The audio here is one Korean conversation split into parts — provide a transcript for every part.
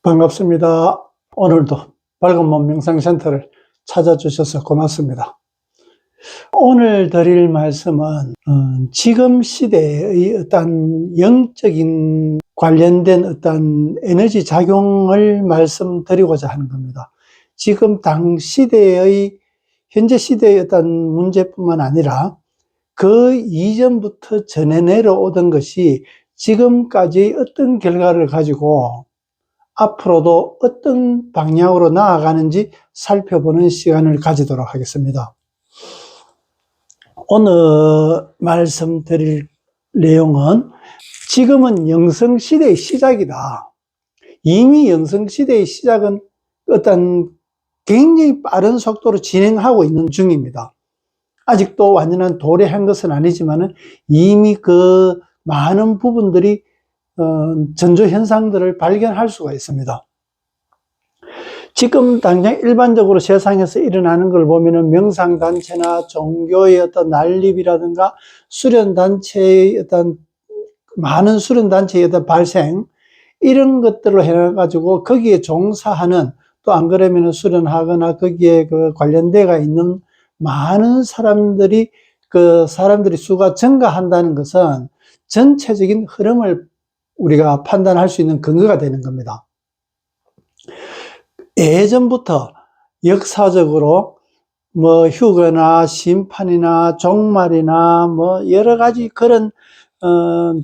반갑습니다. 오늘도 밝은 몸 명상센터를 찾아주셔서 고맙습니다. 오늘 드릴 말씀은 지금 시대의 어떤 영적인 관련된 어떤 에너지 작용을 말씀드리고자 하는 겁니다. 지금 현재 시대의 어떤 문제뿐만 아니라 그 이전부터 전해 내려오던 것이 지금까지 어떤 결과를 가지고 앞으로도 어떤 방향으로 나아가는지 살펴보는 시간을 가지도록 하겠습니다. 오늘 말씀드릴 내용은 지금은 영성시대의 시작이다. 이미 영성시대의 시작은 어떤 굉장히 빠른 속도로 진행하고 있는 중입니다. 아직도 완전한 도래한 것은 아니지만 이미 그 많은 부분들이 전조 현상들을 발견할 수가 있습니다. 지금 당장 일반적으로 세상에서 일어나는 걸 보면은 명상단체나 종교의 어떤 난립이라든가 수련단체의 어떤 많은 수련단체의 어떤 발생, 이런 것들로 해가지고 거기에 종사하는, 또 안 그러면은 수련하거나 거기에 그 관련돼가 있는 많은 사람들이 수가 증가한다는 것은 전체적인 흐름을 우리가 판단할 수 있는 근거가 되는 겁니다. 예전부터 역사적으로 휴거나 심판이나 종말이나 여러 가지 그런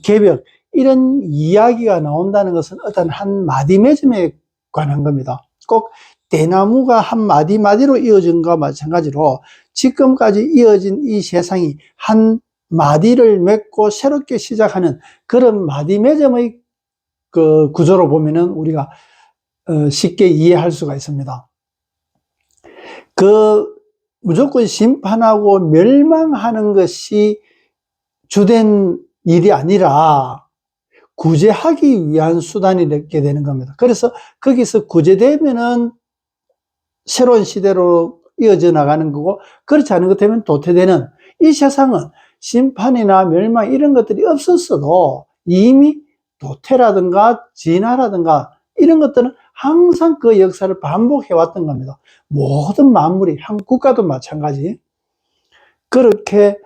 개벽, 이런 이야기가 나온다는 것은 어떤 한 마디맺음에 관한 겁니다. 꼭 대나무가 한 마디마디로 이어진 것과 마찬가지로 지금까지 이어진 이 세상이 한 마디를 맺고 새롭게 시작하는 그런 마디맺음의 그 구조로 보면은 우리가 쉽게 이해할 수가 있습니다. 무조건 심판하고 멸망하는 것이 주된 일이 아니라 구제하기 위한 수단이 되게 되는 겁니다. 그래서 거기서 구제되면은 새로운 시대로 이어져 나가는 거고, 그렇지 않은 것 되면 도태되는, 이 세상은 심판이나 멸망 이런 것들이 없었어도 이미 도태라든가 진화라든가 이런 것들은 항상 그 역사를 반복해 왔던 겁니다. 모든 만물이, 한 국가도 마찬가지. 그렇게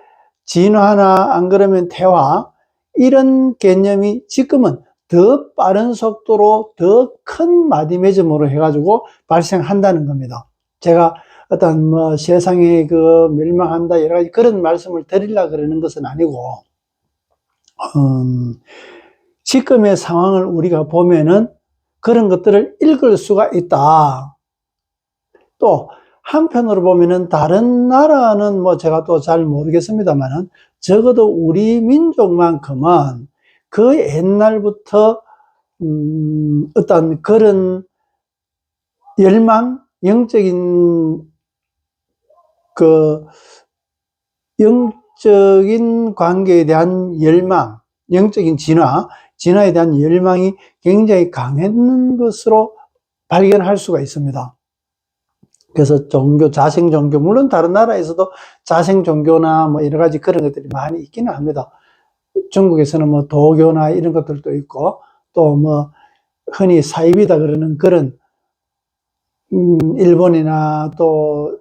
진화나 안 그러면 태화, 이런 개념이 지금은 더 빠른 속도로 더 큰 마디매점으로 해가지고 발생한다는 겁니다. 제가 어떤 세상에 멸망한다 여러 가지 그런 말씀을 드리려고 그러는 것은 아니고, 지금의 상황을 우리가 보면은 그런 것들을 읽을 수가 있다. 또 한편으로 보면은 다른 나라는 제가 또 잘 모르겠습니다만은 적어도 우리 민족만큼은 그 옛날부터 어떤 그런 열망, 영적인 관계에 대한 열망, 영적인 진화에 대한 열망이 굉장히 강했는 것으로 발견할 수가 있습니다. 그래서 자생 종교, 물론 다른 나라에서도 자생 종교나 여러 가지 그런 것들이 많이 있기는 합니다. 중국에서는 도교나 이런 것들도 있고, 또 흔히 사이비다 그러는 그런, 일본이나 또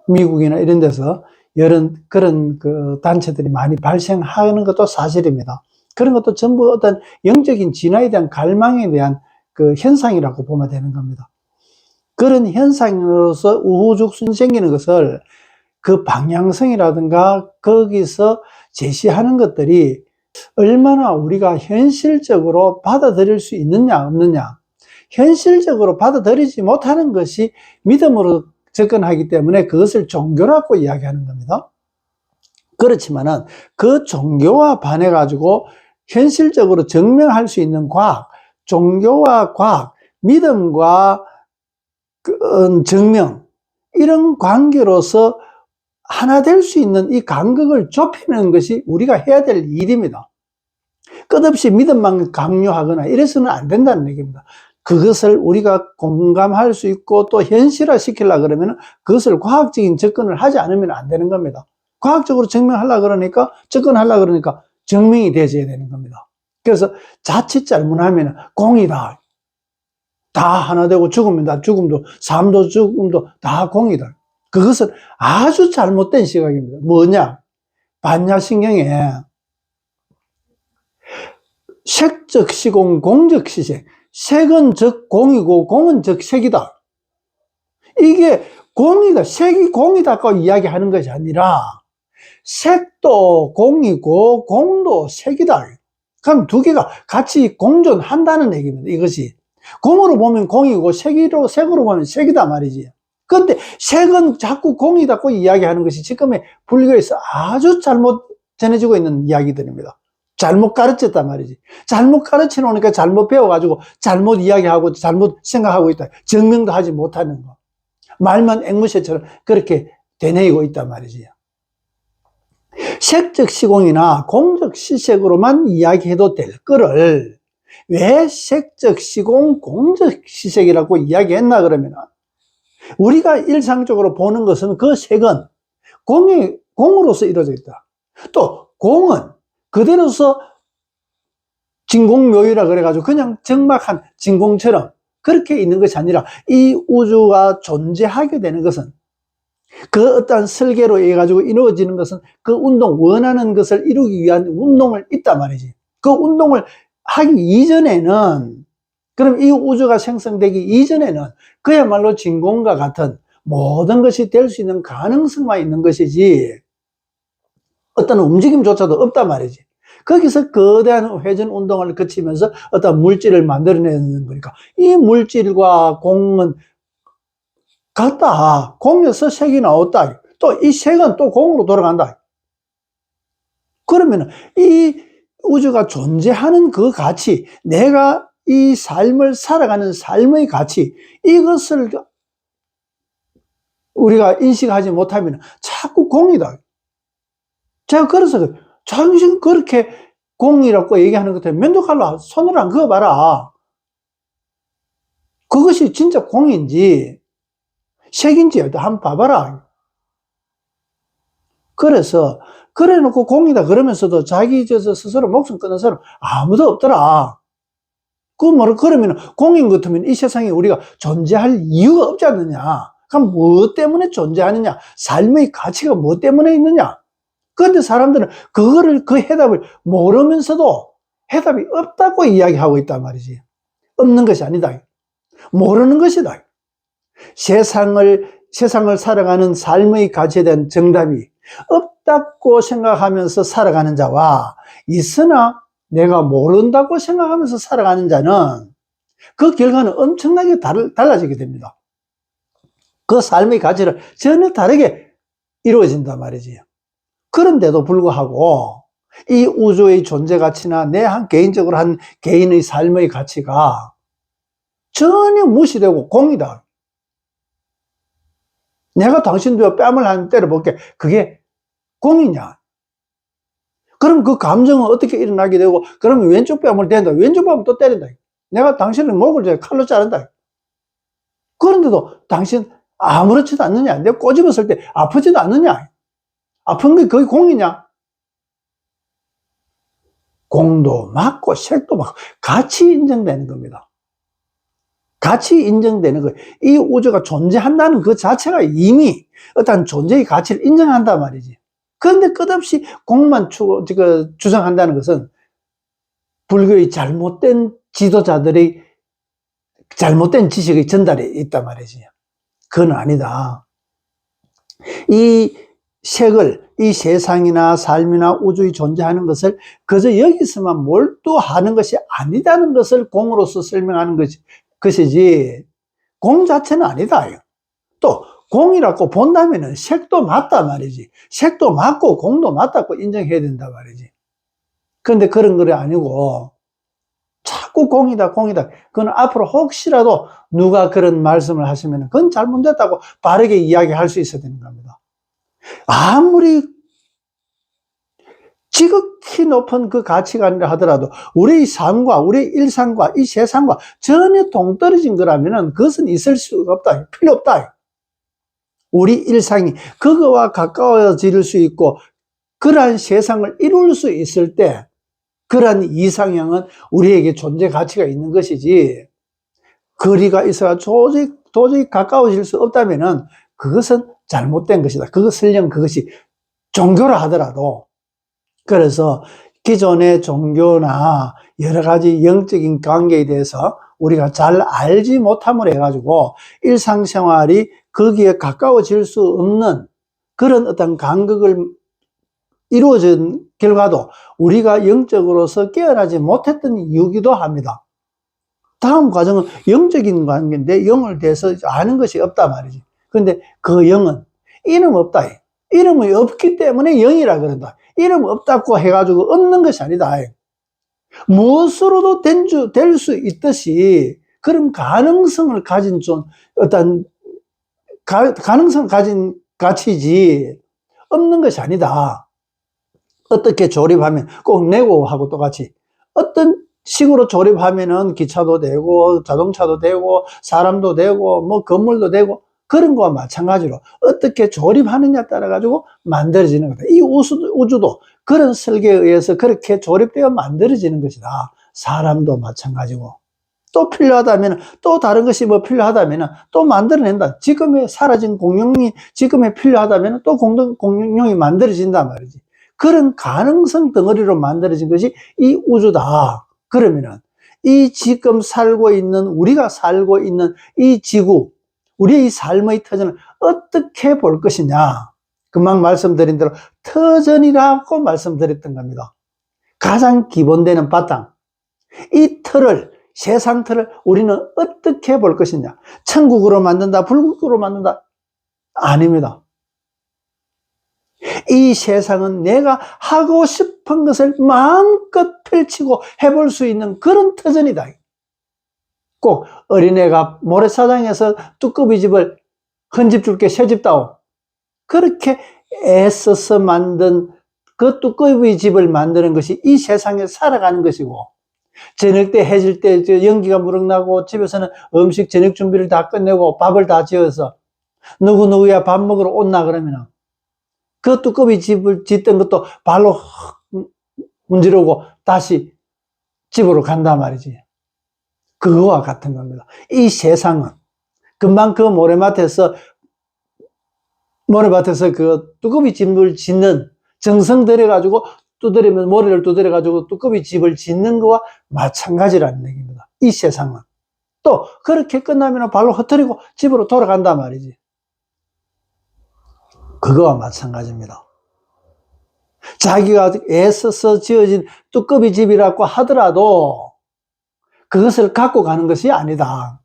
미국이나 이런 데서 여러 그런 단체들이 많이 발생하는 것도 사실입니다. 그런 것도 전부 어떤 영적인 진화에 대한 갈망에 대한 현상이라고 보면 되는 겁니다. 그런 현상으로서 우후죽순 생기는 것을 그 방향성이라든가 거기서 제시하는 것들이 얼마나 우리가 현실적으로 받아들일 수 있느냐 없느냐, 현실적으로 받아들이지 못하는 것이 믿음으로 접근하기 때문에 그것을 종교라고 이야기하는 겁니다. 그렇지만은 그 종교와 반해 가지고 현실적으로 증명할 수 있는 과학, 종교와 과학, 믿음과 증명, 이런 관계로서 하나 될 수 있는 이 간극을 좁히는 것이 우리가 해야 될 일입니다. 끝없이 믿음만 강요하거나 이래서는 안 된다는 얘기입니다. 그것을 우리가 공감할 수 있고 또 현실화 시키려고 그러면 그것을 과학적인 접근을 하지 않으면 안 되는 겁니다. 과학적으로 접근하려고 그러니까 증명이 되어야 되는 겁니다. 그래서 자칫 잘못하면 공이다, 다 하나 되고 죽음이다. 죽음도, 삶도 죽음도 다 공이다. 그것은 아주 잘못된 시각입니다. 뭐냐? 반야신경에 색적 시공, 공적 시색. 색은 즉 공이고 공은 즉 색이다. 이게 공이다, 색이 공이다고 이야기하는 것이 아니라 색도 공이고 공도 색이다. 그럼 두 개가 같이 공존한다는 얘기입니다. 이것이 공으로 보면 공이고 색으로 보면 색이다 말이지. 그런데 색은 자꾸 공이다고 이야기하는 것이 지금의 불교에서 아주 잘못 전해지고 있는 이야기들입니다. 잘못 가르쳤단 말이지. 잘못 가르쳐 놓으니까 잘못 배워가지고 잘못 이야기하고 잘못 생각하고 있다. 증명도 하지 못하는 거. 말만 앵무새처럼 그렇게 되뇌이고 있단 말이지. 색적 시공이나 공적 시색으로만 이야기해도 될 거를 왜 색적 시공, 공적 시색이라고 이야기했나 그러면 우리가 일상적으로 보는 것은 그 색은 공으로서 이루어져 있다. 또 공은 그대로서 진공묘유라 그래가지고 그냥 적막한 진공처럼 그렇게 있는 것이 아니라 이 우주가 존재하게 되는 것은 그 어떠한 설계로 해가지고 이루어지는 것은 그 운동, 원하는 것을 이루기 위한 운동을 있단 말이지. 그 운동을 하기 이전에는, 그럼 이 우주가 생성되기 이전에는 그야말로 진공과 같은 모든 것이 될 수 있는 가능성만 있는 것이지 어떤 움직임조차도 없단 말이지. 거기서 거대한 회전 운동을 거치면서 어떤 물질을 만들어내는 거니까 이 물질과 공은 같다. 공에서 색이 나왔다. 또 이 색은 또 공으로 돌아간다. 그러면 이 우주가 존재하는 그 가치, 내가 이 삶을 살아가는 삶의 가치, 이것을 우리가 인식하지 못하면 자꾸 공이다. 제가 그래서 당신 그렇게 공이라고 얘기하는 것 때문에 면도칼로 손을 안 그어봐라. 그것이 진짜 공인지 색인지 한번 봐봐라. 그래서 그래 놓고 공이다 그러면서도 자기 스스로 목숨 끊는 사람 아무도 없더라. 그러면 공인 것 같으면 이 세상에 우리가 존재할 이유가 없지 않느냐. 그럼 뭐 때문에 존재하느냐? 삶의 가치가 뭐 때문에 있느냐? 그런데 사람들은 그 해답을 모르면서도 해답이 없다고 이야기하고 있단 말이지. 없는 것이 아니다. 모르는 것이다. 세상을 살아가는 삶의 가치에 대한 정답이 없다고 생각하면서 살아가는 자와 있으나 내가 모른다고 생각하면서 살아가는 자는 그 결과는 엄청나게 달라지게 됩니다. 그 삶의 가치를 전혀 다르게 이루어진단 말이지. 그런데도 불구하고 이 우주의 존재 가치나 내 한 개인적으로 한 개인의 삶의 가치가 전혀 무시되고 공이다. 내가 당신 뺨을 한 때려볼게. 그게 공이냐? 그럼 그 감정은 어떻게 일어나게 되고, 그러면 왼쪽 뺨을 댄다. 왼쪽 뺨을 또 때린다. 내가 당신의 목을 칼로 자른다. 그런데도 당신 아무렇지도 않느냐? 내가 꼬집었을 때 아프지도 않느냐? 아픈 게 그게 공이냐? 공도 맞고 색도 맞고 같이 인정되는 겁니다. 같이 인정되는 거예요. 이 우주가 존재한다는 그 자체가 이미 어떤 존재의 가치를 인정한단 말이지. 그런데 끝없이 공만 주장한다는 것은 불교의 잘못된 지도자들의 잘못된 지식의 전달이 있단 말이지. 그건 아니다. 이 색을, 이 세상이나 삶이나 우주의 존재하는 것을 그저 여기서만 몰두하는 것이 아니다는 것을 공으로서 설명하는 것이지 공 자체는 아니다. 또 공이라고 본다면 색도 맞다 말이지. 색도 맞고 공도 맞다고 인정해야 된다 말이지. 그런데 그런 거 아니고 자꾸 공이다 공이다. 그건 앞으로 혹시라도 누가 그런 말씀을 하시면 그건 잘못됐다고 바르게 이야기할 수 있어야 되는 겁니다. 아무리 지극히 높은 그 가치관이라 하더라도 우리의 삶과 우리의 일상과 이 세상과 전혀 동떨어진 거라면 그것은 있을 수가 없다. 필요 없다. 우리 일상이 그거와 가까워질 수 있고 그러한 세상을 이룰 수 있을 때 그러한 이상향은 우리에게 존재 가치가 있는 것이지 거리가 있어가 도저히 가까워질 수 없다면은 그것은 잘못된 것이다. 설령 그것이 종교라 하더라도. 그래서 기존의 종교나 여러 가지 영적인 관계에 대해서 우리가 잘 알지 못함을 해가지고 일상생활이 거기에 가까워질 수 없는 그런 어떤 간극을 이루어진 결과도 우리가 영적으로서 깨어나지 못했던 이유기도 합니다. 다음 과정은 영적인 관계인데 영을 대해서 아는 것이 없단 말이지. 그런데 그 영은 이름 없다. 이름이 없기 때문에 영이라 그런다. 이름 없다고 해가지고 없는 것이 아니다. 무엇으로도 될 수 있듯이 그런 가능성을 가진 어떤 가능성을 가진 가치지 없는 것이 아니다. 어떻게 조립하면 꼭 네고하고 똑같이 어떤 식으로 조립하면은 기차도 되고 자동차도 되고 사람도 되고 뭐 건물도 되고 그런 거와 마찬가지로 어떻게 조립하느냐에 따라 가지고 만들어지는 거다. 이 우주도 그런 설계에 의해서 그렇게 조립되어 만들어지는 것이다. 사람도 마찬가지고 또 필요하다면 또 다른 것이 뭐 필요하다면 또 만들어낸다. 지금의 사라진 공룡이 지금에 필요하다면 또 공룡이 만들어진단 말이지. 그런 가능성 덩어리로 만들어진 것이 이 우주다. 그러면은 이 지금 우리가 살고 있는 이 지구, 우리의 이 삶의 터전을 어떻게 볼 것이냐. 금방 말씀드린 대로 터전이라고 말씀드렸던 겁니다. 가장 기본되는 바탕. 이 세상 틀을 우리는 어떻게 볼 것이냐. 천국으로 만든다, 불국으로 만든다. 아닙니다. 이 세상은 내가 하고 싶은 것을 마음껏 펼치고 해볼 수 있는 그런 터전이다. 꼭 어린애가 모래사장에서 두꺼비 집을 헌집 줄게 새집 다오. 그렇게 애써서 만든 그 두꺼비 집을 만드는 것이 이 세상에 살아가는 것이고, 저녁 때 해질 때 연기가 무럭나고 집에서는 음식 저녁 준비를 다 끝내고 밥을 다 지어서 누구누구야 밥 먹으러 온나 그러면 그 두꺼비 집을 짓던 것도 발로 문지르고 다시 집으로 간단 말이지. 그거와 같은 겁니다. 이 세상은 금방 그 모래밭에서 그 두꺼비 집을 짓는 정성 들여가지고 모래를 두드려가지고 두꺼비 집을 짓는 거와 마찬가지라는 얘기입니다. 이 세상은. 또 그렇게 끝나면 발로 흩어리고 집으로 돌아간단 말이지. 그거와 마찬가지입니다. 자기가 애써서 지어진 두꺼비 집이라고 하더라도 그것을 갖고 가는 것이 아니다.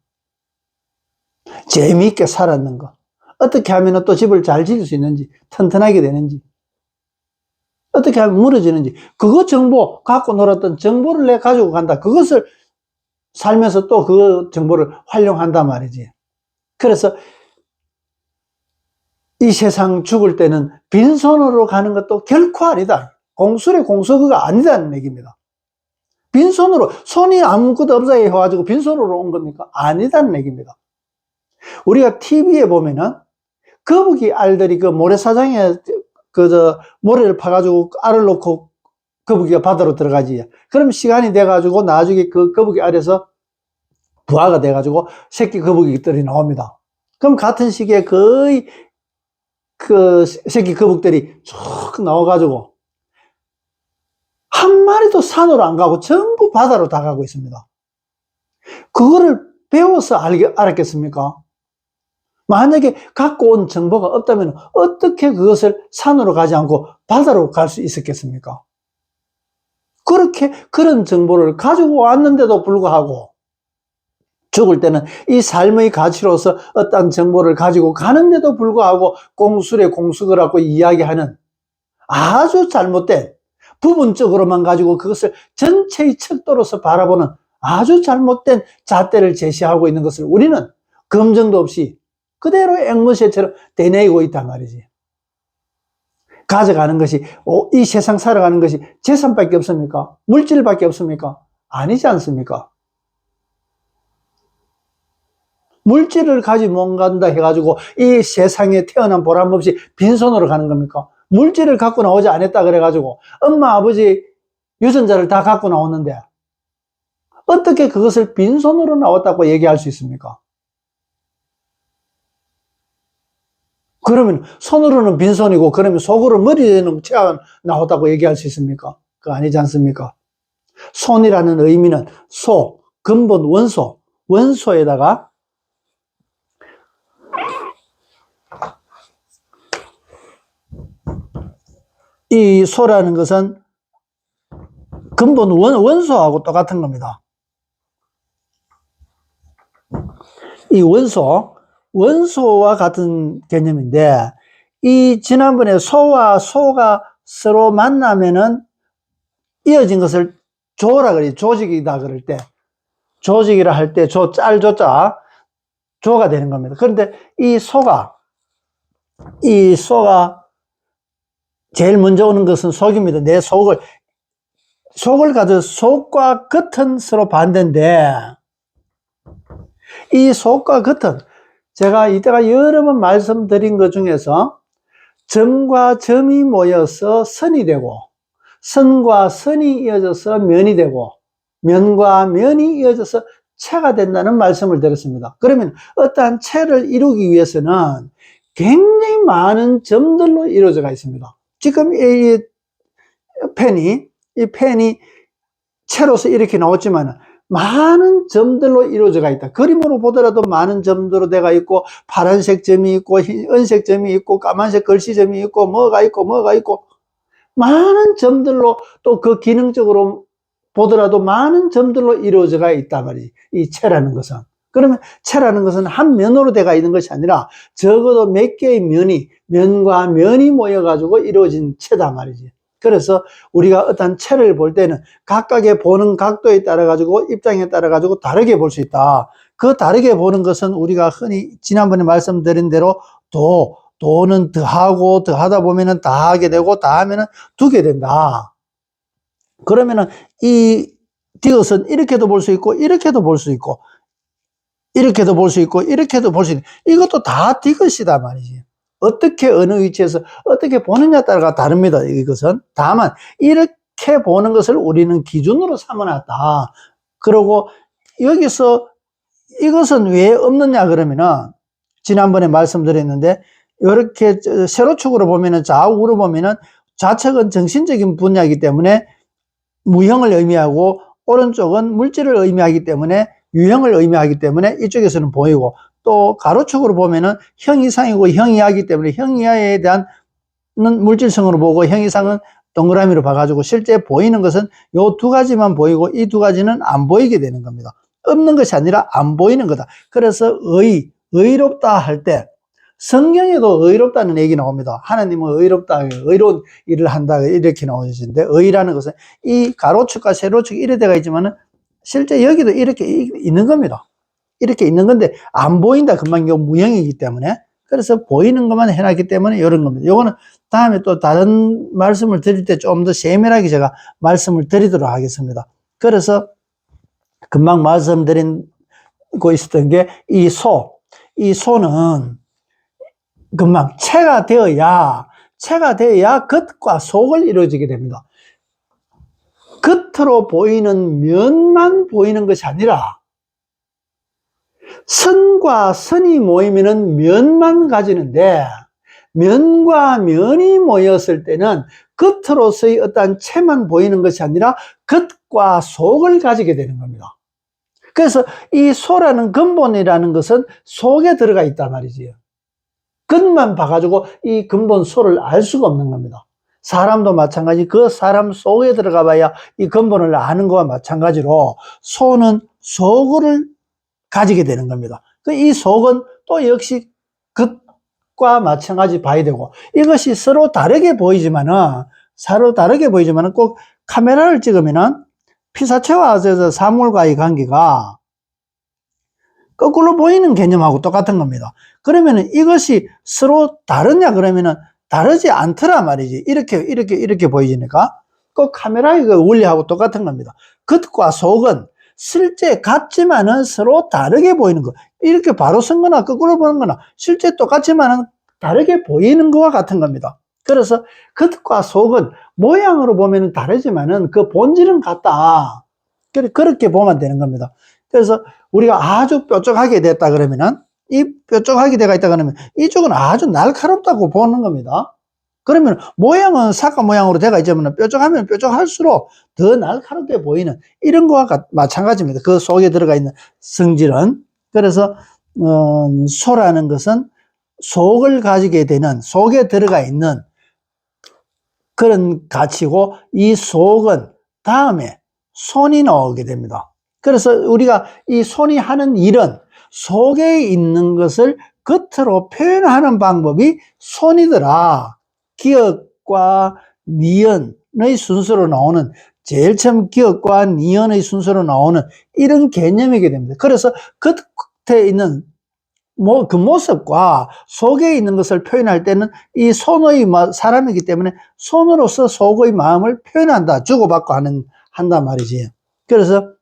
재미있게 살았는 거. 어떻게 하면 또 집을 잘 지을 수 있는지, 튼튼하게 되는지, 어떻게 하면 무너지는지, 그거 정보, 갖고 놀았던 정보를 내 가지고 간다. 그것을 살면서 또 그 정보를 활용한단 말이지. 그래서 이 세상 죽을 때는 빈손으로 가는 것도 결코 아니다. 공술의 공수가 아니다는 얘기입니다. 빈손으로, 손이 아무것도 없어 해가지고 빈손으로 온 겁니까? 아니다는 얘기입니다. 우리가 TV에 보면은 거북이 알들이 그 모래사장에 모래를 파가지고 알을 놓고 거북이가 바다로 들어가지. 그럼 시간이 돼가지고 나중에 그 거북이 알에서 부화가 돼가지고 새끼 거북이들이 나옵니다. 그럼 같은 시기에 거의 그 새끼 거북들이 쭉 나와가지고 한 마리도 산으로 안 가고 전부 바다로 다 가고 있습니다. 그거를 배워서 알았겠습니까? 만약에 갖고 온 정보가 없다면 어떻게 그것을 산으로 가지 않고 바다로 갈 수 있었겠습니까? 그런 정보를 가지고 왔는데도 불구하고 죽을 때는 이 삶의 가치로서 어떤 정보를 가지고 가는데도 불구하고 공술의 공수거라고 이야기하는 아주 잘못된 부분적으로만 가지고 그것을 전체의 척도로서 바라보는 아주 잘못된 잣대를 제시하고 있는 것을 우리는 검증도 없이 그대로 앵무새처럼 되뇌이고 있단 말이지. 가져가는 것이, 이 세상 살아가는 것이 재산밖에 없습니까? 물질밖에 없습니까? 아니지 않습니까? 물질을 가지고 못 간다 해가지고 이 세상에 태어난 보람 없이 빈손으로 가는 겁니까? 물질을 갖고 나오지 않았다 그래가지고 엄마 아버지 유전자를 다 갖고 나오는데 어떻게 그것을 빈손으로 나왔다고 얘기할 수 있습니까? 그러면 손으로는 빈손이고 그러면 속으로 머리에는 채가 나왔다고 얘기할 수 있습니까? 그거 아니지 않습니까? 손이라는 의미는 소, 근본 원소, 원소에다가 이 소라는 것은 근본 원소하고 똑같은 겁니다. 이 원소와 같은 개념인데, 이 지난번에 소와 소가 서로 만나면은 이어진 것을 조라 그래. 조직이다 그럴 때, 조직이라 할 때 짤조자 조가 되는 겁니다. 그런데 이 소가 제일 먼저 오는 것은 속입니다. 내 속을 가져 속과 겉은 서로 반대인데, 이 속과 겉은 제가 이때가 여러 번 말씀드린 것 중에서 점과 점이 모여서 선이 되고, 선과 선이 이어져서 면이 되고, 면과 면이 이어져서 체가 된다는 말씀을 드렸습니다. 그러면 어떠한 체를 이루기 위해서는 굉장히 많은 점들로 이루어져 있습니다. 지금 이 펜이 채로서 이렇게 나왔지만 많은 점들로 이루어져 있다. 그림으로 보더라도 많은 점들로 되어 있고, 파란색 점이 있고, 은색 점이 있고, 까만색 글씨점이 있고, 뭐가 있고, 많은 점들로, 또 그 기능적으로 보더라도 많은 점들로 이루어져 있단 말이에요. 이 채라는 것은. 그러면 채라는 것은 한 면으로 되어 있는 것이 아니라 적어도 몇 개의 면과 면이 모여가지고 이루어진 채다 말이지. 그래서 우리가 어떤 채를 볼 때는 각각의 보는 각도에 따라 가지고, 입장에 따라 가지고 다르게 볼 수 있다. 그 다르게 보는 것은 우리가 흔히 지난번에 말씀드린 대로 도는 더하다 보면은 다하게 되고, 다하면은 두게 된다. 그러면은 이 디귿은 이렇게도 볼 수 있고, 이렇게도 볼 수 있고, 이렇게도 볼 수 있고, 이렇게도 볼 수 있고, 이것도 다 디귿이다 말이지. 어떻게 어느 위치에서 어떻게 보느냐에 따라 다릅니다. 이것은. 다만 이렇게 보는 것을 우리는 기준으로 삼아놨다. 그리고 여기서 이것은 왜 없느냐 그러면은, 지난번에 말씀드렸는데, 이렇게 세로축으로 보면은, 좌우로 보면은 좌측은 정신적인 분야이기 때문에 무형을 의미하고, 오른쪽은 물질을 의미하기 때문에, 유형을 의미하기 때문에 이쪽에서는 보이고, 또 가로축으로 보면은 형이상이고 형이하기 때문에 형이하에 대한 물질성으로 보고, 형이상은 동그라미로 봐가지고 실제 보이는 것은 요 두 가지만 보이고, 이 두 가지는 안 보이게 되는 겁니다. 없는 것이 아니라 안 보이는 거다. 그래서 의롭다 할 때 성경에도 의롭다는 얘기 나옵니다. 하나님은 의롭다, 의로운 일을 한다, 이렇게 나오시는데, 의라는 것은 이 가로축과 세로축이 이래 되어 있지만은 실제 여기도 이렇게 있는 겁니다. 이렇게 있는 건데 안 보인다. 금방 요 무형이기 때문에. 그래서 보이는 것만 해놨기 때문에 이런 겁니다. 요거는 다음에 또 다른 말씀을 드릴 때 좀 더 세밀하게 제가 말씀을 드리도록 하겠습니다. 그래서 금방 말씀드리고 있었던 게 이 소는 금방 체가 되어야 겉과 속을 이루어지게 됩니다. 겉으로 보이는 면만 보이는 것이 아니라 선과 선이 모이면은 면만 가지는데, 면과 면이 모였을 때는 겉으로서의 어떤 체만 보이는 것이 아니라 겉과 속을 가지게 되는 겁니다. 그래서 이 소라는 근본이라는 것은 속에 들어가 있단 말이지요. 겉만 봐가지고 이 근본 소를 알 수가 없는 겁니다. 사람도 마찬가지, 그 사람 속에 들어가 봐야 이 근본을 아는 것과 마찬가지로 소는 속을 가지게 되는 겁니다. 이 속은 또 역시 겉과 마찬가지 봐야 되고, 이것이 서로 다르게 보이지만은 꼭 카메라를 찍으면은 피사체와 사물과의 관계가 거꾸로 보이는 개념하고 똑같은 겁니다. 그러면은 이것이 서로 다르냐 그러면은 다르지 않더라 말이지. 이렇게 보이니까 꼭 카메라의 그 원리하고 똑같은 겁니다. 겉과 속은 실제 같지만은 서로 다르게 보이는 거. 이렇게 바로 쓴 거나 거꾸로 보는 거나 실제 똑같지만은 다르게 보이는 거와 같은 겁니다. 그래서 겉과 속은 모양으로 보면 다르지만은 그 본질은 같다. 그렇게 보면 되는 겁니다. 그래서 우리가 아주 뾰족하게 됐다 그러면은, 이 뾰족하게 되어 있다 그러면 이쪽은 아주 날카롭다고 보는 겁니다. 그러면 모양은 사과 모양으로 되어 있지만 뾰족하면 뾰족할수록 더 날카롭게 보이는 이런 거와 마찬가지입니다. 그 속에 들어가 있는 성질은. 그래서 소라는 것은 속을 가지게 되는, 속에 들어가 있는 그런 가치고, 이 속은 다음에 손이 나오게 됩니다. 그래서 우리가 이 손이 하는 일은 속에 있는 것을 겉으로 표현하는 방법이 손이더라. 기억과 니은의 순서로 나오는, 제일 처음 기억과 니은의 순서로 나오는 이런 개념이게 됩니다. 그래서 겉에 있는 그 모습과 속에 있는 것을 표현할 때는 이 손의 사람이기 때문에 손으로서 속의 마음을 표현한다. 주고받고 한단 말이지. 그래서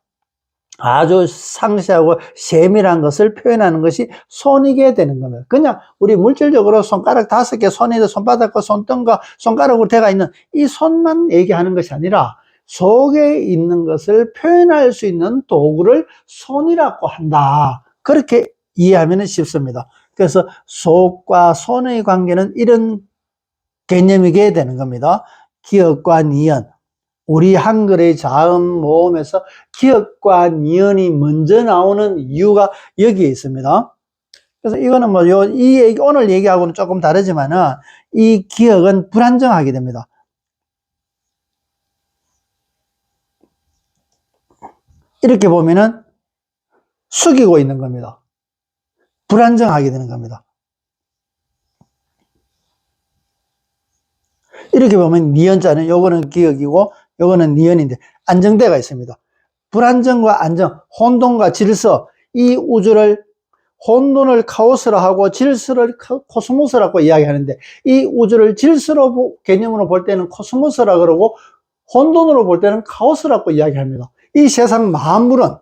아주 상세하고 세밀한 것을 표현하는 것이 손이게 되는 겁니다. 그냥 우리 물질적으로 손가락 5개, 손이든 손바닥과 손등과 손가락으로 되어 있는 이 손만 얘기하는 것이 아니라 속에 있는 것을 표현할 수 있는 도구를 손이라고 한다. 그렇게 이해하면 쉽습니다. 그래서 속과 손의 관계는 이런 개념이게 되는 겁니다. 기억과 니은. 우리 한글의 자음 모음에서 기억과 니은이 먼저 나오는 이유가 여기에 있습니다. 그래서 이거는 오늘 얘기하고는 조금 다르지만은, 이 기억은 불안정하게 됩니다. 이렇게 보면은 숙이고 있는 겁니다. 불안정하게 되는 겁니다. 이렇게 보면 니은자는 요거는 기억이고 요거는 니은인데 안정대가 있습니다. 불안정과 안정, 혼돈과 질서, 이 우주를 혼돈을 카오스라 하고 질서를 코스모스라고 이야기하는데, 이 우주를 질서로 개념으로 볼 때는 코스모스라 그러고 혼돈으로 볼 때는 카오스라고 이야기합니다. 이 세상 만물은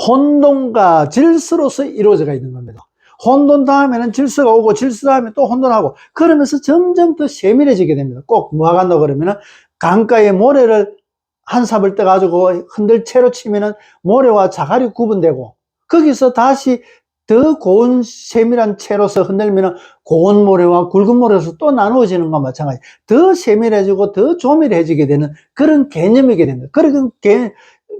혼돈과 질서로서 이루어져 있는 겁니다. 혼돈 다음에는 질서가 오고 질서 다음에 또 혼돈하고, 그러면서 점점 더 세밀해지게 됩니다. 꼭 뭐가 간다 그러면은, 강가에 모래를 한 삽을 떠가지고 흔들채로 치면은 모래와 자갈이 구분되고, 거기서 다시 더 고운 세밀한 채로서 흔들면은 고운 모래와 굵은 모래로서 또 나누어지는 것과 마찬가지, 더 세밀해지고 더 조밀해지게 되는 그런 개념이게 됩니다. 그러니까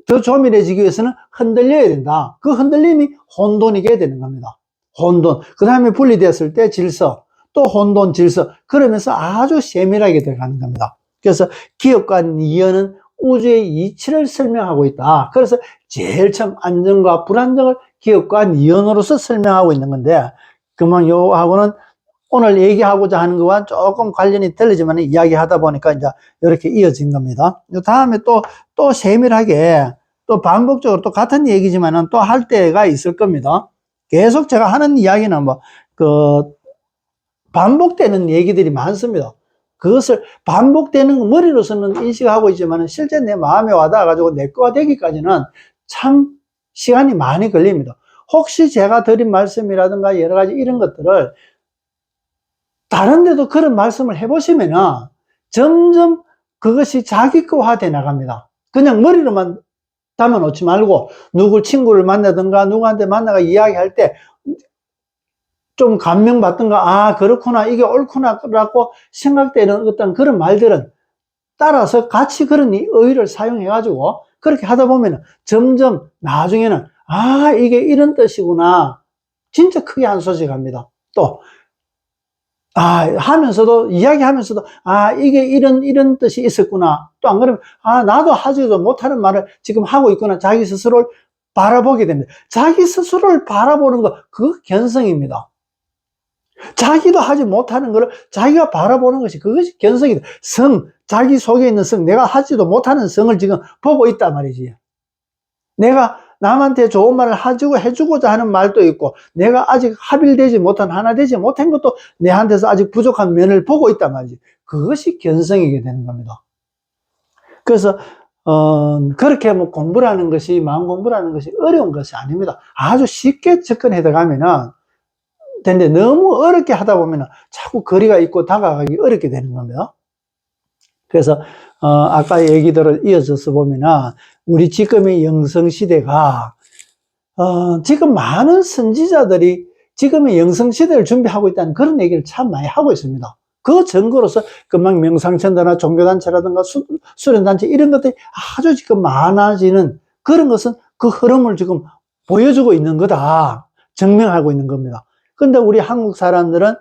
더 조밀해지기 위해서는 흔들려야 된다. 그 흔들림이 혼돈이게 되는 겁니다. 혼돈. 그 다음에 분리되었을 때 질서, 또 혼돈, 질서. 그러면서 아주 세밀하게 들어가는 겁니다. 그래서 기억과 니은은 우주의 이치를 설명하고 있다. 그래서 제일 처음 안정과 불안정을 기억과 니은으로서 설명하고 있는 건데, 그만 요하고는 오늘 얘기하고자 하는 것과 조금 관련이 틀리지만 이야기하다 보니까 이제 이렇게 이어진 겁니다. 다음에 또 세밀하게 또 반복적으로 또 같은 얘기지만은 또 할 때가 있을 겁니다. 계속 제가 하는 이야기는 반복되는 얘기들이 많습니다. 그것을 반복되는 머리로서는 인식하고 있지만 실제 내 마음에 와닿아가지고 내 거가 되기까지는 참 시간이 많이 걸립니다. 혹시 제가 드린 말씀이라든가 여러 가지 이런 것들을 다른 데도 그런 말씀을 해보시면은 점점 그것이 자기 거화돼 나갑니다. 그냥 머리로만 담아놓지 말고 누구 친구를 만나든가 누구한테 만나가 이야기할 때 좀 감명받던가, 아 그렇구나, 이게 옳구나 라고 생각되는 어떤 그런 말들은 따라서 같이 그런 어휘를 사용해 가지고 그렇게 하다 보면 점점 나중에는 아 이게 이런 뜻이구나, 진짜 크게 한 소식 합니다. 또 하면서도 이야기하면서도 이게 이런 뜻이 있었구나. 또 안 그러면 나도 하지도 못하는 말을 지금 하고 있구나. 자기 스스로를 바라보게 됩니다. 자기 스스로를 바라보는 거, 그거 견성입니다. 자기도 하지 못하는 것을 자기가 바라보는 것이, 그것이 견성이다. 자기 속에 있는 내가 하지도 못하는 성을 지금 보고 있단 말이지. 내가 남한테 좋은 말을 해주고자 하는 말도 있고, 내가 아직 합일되지 못한, 하나 되지 못한 것도 내한테서 아직 부족한 면을 보고 있단 말이지. 그것이 견성이게 되는 겁니다. 그래서 그렇게 공부라는 것이, 마음 공부라는 것이 어려운 것이 아닙니다. 아주 쉽게 접근해 들어가면은 되는데, 너무 어렵게 하다 보면은 자꾸 거리가 있고 다가가기 어렵게 되는 겁니다. 그래서 아까 얘기들을 이어져서 보면은 우리 지금의 영성시대가 지금 많은 선지자들이 지금의 영성시대를 준비하고 있다는 그런 얘기를 참 많이 하고 있습니다. 그 증거로서 금방 명상천도나 종교단체라든가 수련단체 이런 것들이 아주 지금 많아지는 그런 것은 그 흐름을 지금 보여주고 있는 거다. 증명하고 있는 겁니다. 근데 우리 한국 사람들은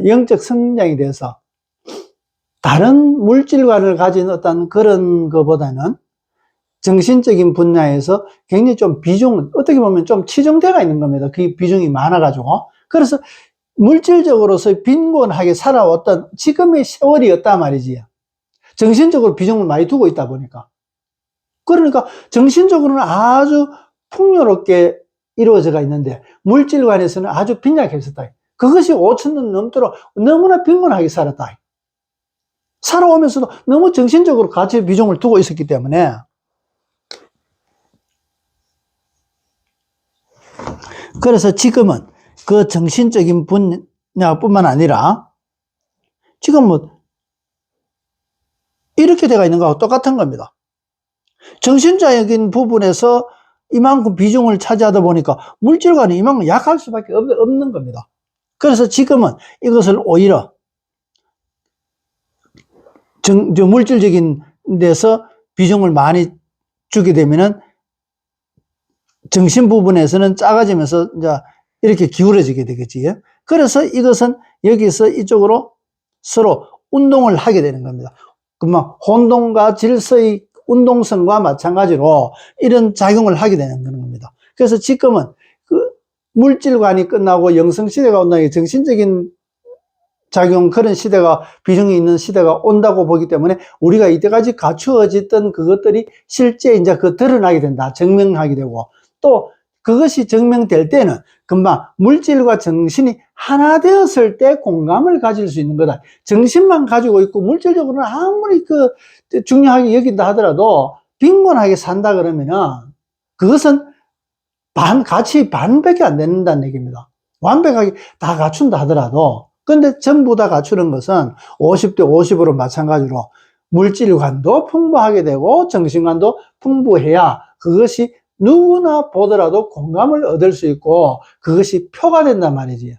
영적 성장에 대해서 다른 물질관을 가진 어떤 그런 것보다는 정신적인 분야에서 굉장히 좀 어떻게 보면 좀 치중대가 있는 겁니다. 그 비중이 많아가지고. 그래서 물질적으로서 빈곤하게 살아왔던 지금의 세월이었단 말이지. 정신적으로 비중을 많이 두고 있다 보니까. 그러니까 정신적으로는 아주 풍요롭게 이루어져가 있는데 물질관에서는 아주 빈약했었다. 그것이 5,000년 넘도록 너무나 빈곤하게 살았다. 살아오면서도 너무 정신적으로 가치 비중을 두고 있었기 때문에 그래서 지금은 그 정신적인 분야뿐만 아니라 지금 뭐 이렇게 되어 있는 거하고 똑같은 겁니다. 정신적인 부분에서 이만큼 비중을 차지하다 보니까 물질과는 이만큼 약할 수밖에 없는 겁니다. 그래서 지금은 이것을 오히려 물질적인 데서 비중을 많이 주게 되면은 정신 부분에서는 작아지면서 이제 이렇게 기울어지게 되겠지. 그래서 이것은 여기서 이쪽으로 서로 운동을 하게 되는 겁니다. 그만 혼동과 질서의 운동성과 마찬가지로 이런 작용을 하게 되는 겁니다. 그래서 지금은 그 물질관이 끝나고 영성시대가 온다는 게 정신적인 작용, 그런 시대가, 비중이 있는 시대가 온다고 보기 때문에 우리가 이때까지 갖추어졌던 그것들이 실제 이제 드러나게 된다. 증명하게 되고, 또 그것이 증명될 때는 금방 물질과 정신이 하나 되었을 때 공감을 가질 수 있는 거다. 정신만 가지고 있고 물질적으로는 아무리 중요하게 여긴다 하더라도 빈곤하게 산다 그러면은 그것은 가치 반밖에 안 된다는 얘기입니다. 완벽하게 다 갖춘다 하더라도. 근데 전부 다 갖추는 것은 50대 50으로 마찬가지로 물질관도 풍부하게 되고 정신관도 풍부해야 그것이 누구나 보더라도 공감을 얻을 수 있고 그것이 표가 된단 말이지.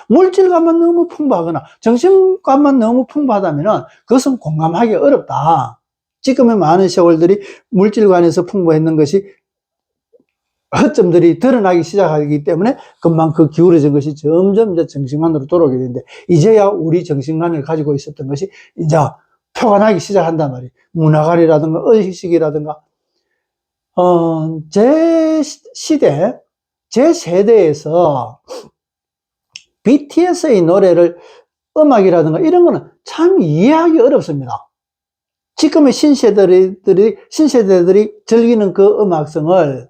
물질관만 너무 풍부하거나 정신관만 너무 풍부하다면 그것은 공감하기 어렵다. 지금의 많은 세월들이 물질관에서 풍부했는 것이 허점들이 드러나기 시작하기 때문에 금방 그 기울어진 것이 점점 이제 정신관으로 돌아오게 되는데 이제야 우리 정신관을 가지고 있었던 것이 이제 표가 나기 시작한단 말이에요. 문화관이라든가 의식이라든가 제 시대, 제 세대에서 BTS의 노래를 음악이라든가 이런 거는 참 이해하기 어렵습니다. 지금의 신세대들이 즐기는 그 음악성을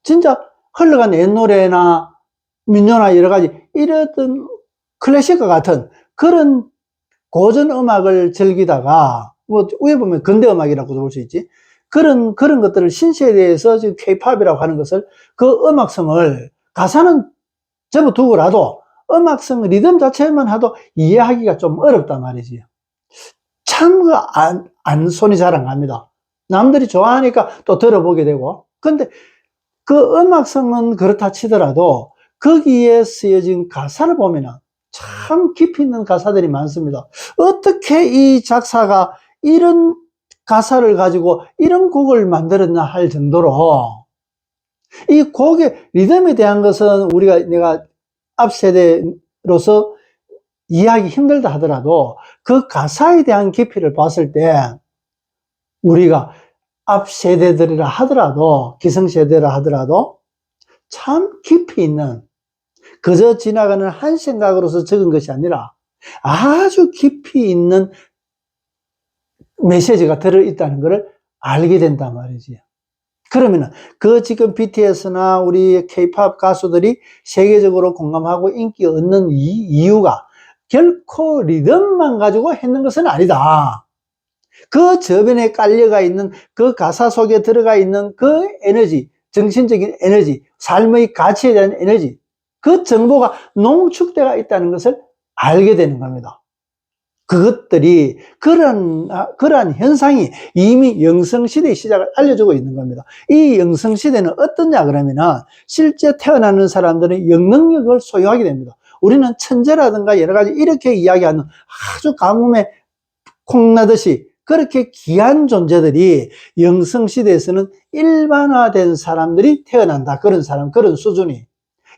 진짜 흘러간 옛노래나 민요나 여러 가지 이랬던 클래식과 같은 그런 고전 음악을 즐기다가 뭐 위에 보면 근대 음악이라고도 볼 수 있지. 그런 것들을 신세대에서 지금 K-팝이라고 하는 것을 그 음악성을 가사는 접어두고라도 음악성 리듬 자체만 하도 이해하기가 좀 어렵단 말이지. 참 손이 잘 안 갑니다. 남들이 좋아하니까 또 들어보게 되고. 근데 그 음악성은 그렇다 치더라도 거기에 쓰여진 가사를 보면은 참 깊이 있는 가사들이 많습니다. 어떻게 이 작사가 이런 가사를 가지고 이런 곡을 만들었나 할 정도로 이 곡의 리듬에 대한 것은 내가 앞 세대로서 이해하기 힘들다 하더라도 그 가사에 대한 깊이를 봤을 때 우리가 앞 세대들이라 하더라도 기성세대라 하더라도 참 깊이 있는 그저 지나가는 한 생각으로서 적은 것이 아니라 아주 깊이 있는 메시지가 들어있다는 것을 알게 된단 말이지. 그러면은 지금 BTS나 우리 K-팝 가수들이 세계적으로 공감하고 인기 얻는 이유가 결코 리듬만 가지고 했는 것은 아니다. 그 저변에 깔려가 있는 그 가사 속에 들어가 있는 그 에너지, 정신적인 에너지, 삶의 가치에 대한 에너지, 그 정보가 농축되어 있다는 것을 알게 되는 겁니다. 그것들이 그러한 현상이 이미 영성시대의 시작을 알려주고 있는 겁니다. 이 영성시대는 어떠냐 그러면은 실제 태어나는 사람들은 영능력을 소유하게 됩니다. 우리는 천재라든가 여러 가지 이렇게 이야기하는 아주 가뭄에 콩나듯이 그렇게 귀한 존재들이 영성시대에서는 일반화된 사람들이 태어난다. 그런 사람, 그런 수준이